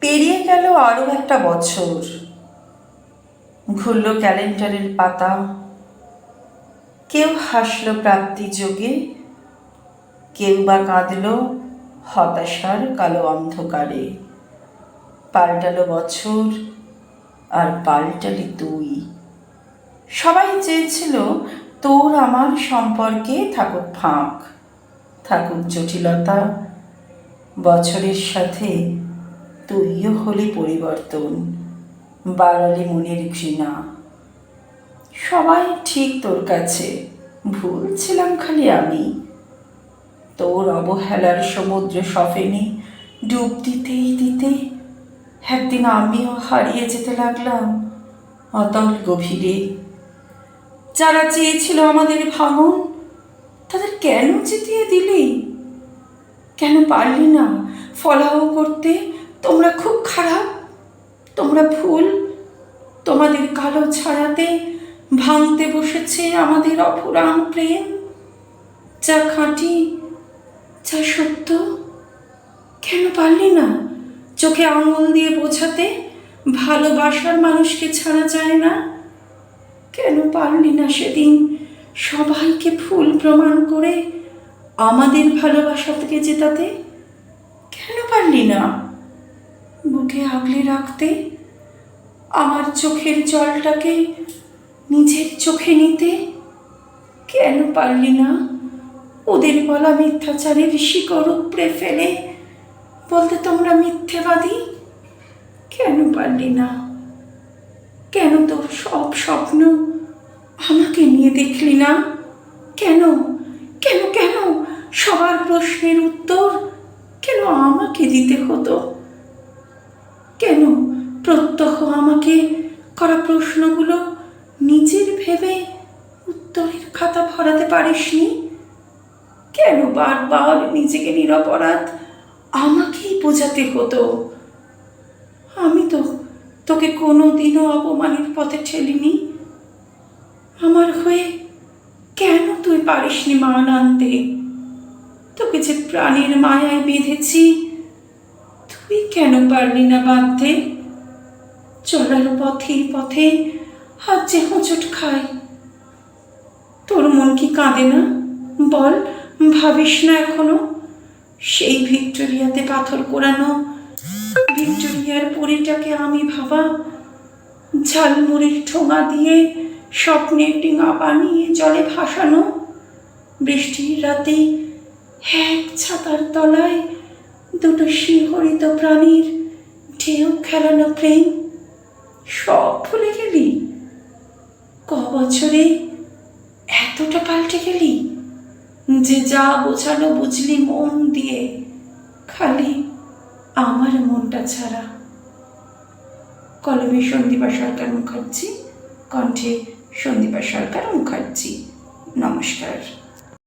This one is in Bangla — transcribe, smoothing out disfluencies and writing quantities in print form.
পেরিয়ে গেল আরও একটা বছর। ঘুরল ক্যালেন্ডারের পাতা। কেউ হাসল প্রাপ্তি যোগে, কেউ বা কাঁদল হতাশার কালো অন্ধকারে। পাল্টালো বছর আর পাল্টালি তুই। সবাই চেয়েছিল তোর আমার সম্পর্কে থাকুক ফাঁক, থাকুক জটিলতা। বছরের সাথে তুইও হলি পরিবর্তন, বাড়ালি মনের ঘৃণা। সবাই ঠিক তোর কাছে, ভুল ছিলাম খালি আমি। তোর অবহেলার সমুদ্র সফেনে ডুব দিতেই দিতে একদিন আমিও হারিয়ে যেতে লাগলাম অতল গভীরে। যারা চেয়েছিল আমাদের ভাঙন, তাদের কেন জিতিয়ে দিলি? কেন পারলি না ফলাও করতে তোমরা খুব খারাপ, তোমরা ভুল? তোমাদের কালো ছায়াতে ভাঙতে বসেছে আমাদের অপুরাণ প্রেম, যা খাঁটি, যা সত্য। কেন পারলি না চোখে আঙুল দিয়ে বোঝাতে ভালোবাসার মানুষকে ছাড়া যায় না? কেন পারলি না সেদিন সবাইকে ভুল প্রমাণ করে আমাদের ভালোবাসা থেকে জেতাতে? কেন পারলি না বুকে আগলে রাখতে, আমার চোখের জলটাকে নিজের চোখে নিতে? কেন পারলি না ওদের বলা মিথ্যাচারের শিকড় উপড়ে ফেলে বলতে তোমরা মিথ্যেবাদী? কেন পারলি না? কেন তোর সব স্বপ্ন আমাকে নিয়ে দেখলি না? কেন কেন কেন সবার প্রশ্নের উত্তর কেন আমাকে দিতে হতো? কেন প্রত্যহ আমাকে করা প্রশ্নগুলো নিজের ভেবে উত্তরের খাতা ভরাতে পারিসনি? কেন বারবার নিজেকে নিরপরাধ আমাকেই বোঝাতে হতো? আমি তো তোকে কোনোদিনও অপমানের পথে ঠেলিনি। আমার হয়ে কেন তুই পারিসনি মান আনতে? তোকে যে প্রাণের মায়ায় বেঁধেছি, তুই কেন পারলি না বাঁধতে? চলার পথে পথে হাত যে হোঁচট খায়, তোর মন কি কাঁদে না? বল, ভাবিস না এখনো সেই ভিক্টোরিয়াতে পাথর কোরানো ভিক্টোরিয়ার পরিটাকে আমি ভাবা, ঝালমুড়ির ঠোঙা দিয়ে স্বপ্নের ডিঙা বানিয়ে জলে ভাসানো, বৃষ্টির রাতে এক ছাতার তলায় দুটো শিহরিত প্রাণীর ঢেউ খেলানো প্রেম। সব ভুলে গেলি? ক বছরে এতটা পাল্টে গেলি যে যা বোঝানো বুঝলি মন দিয়ে, খালি আমার মনটা ছাড়া। কলমে সন্দীপা সরকার মুখার্জি, কণ্ঠে সন্দীপা সরকার মুখার্জি। নমস্কার।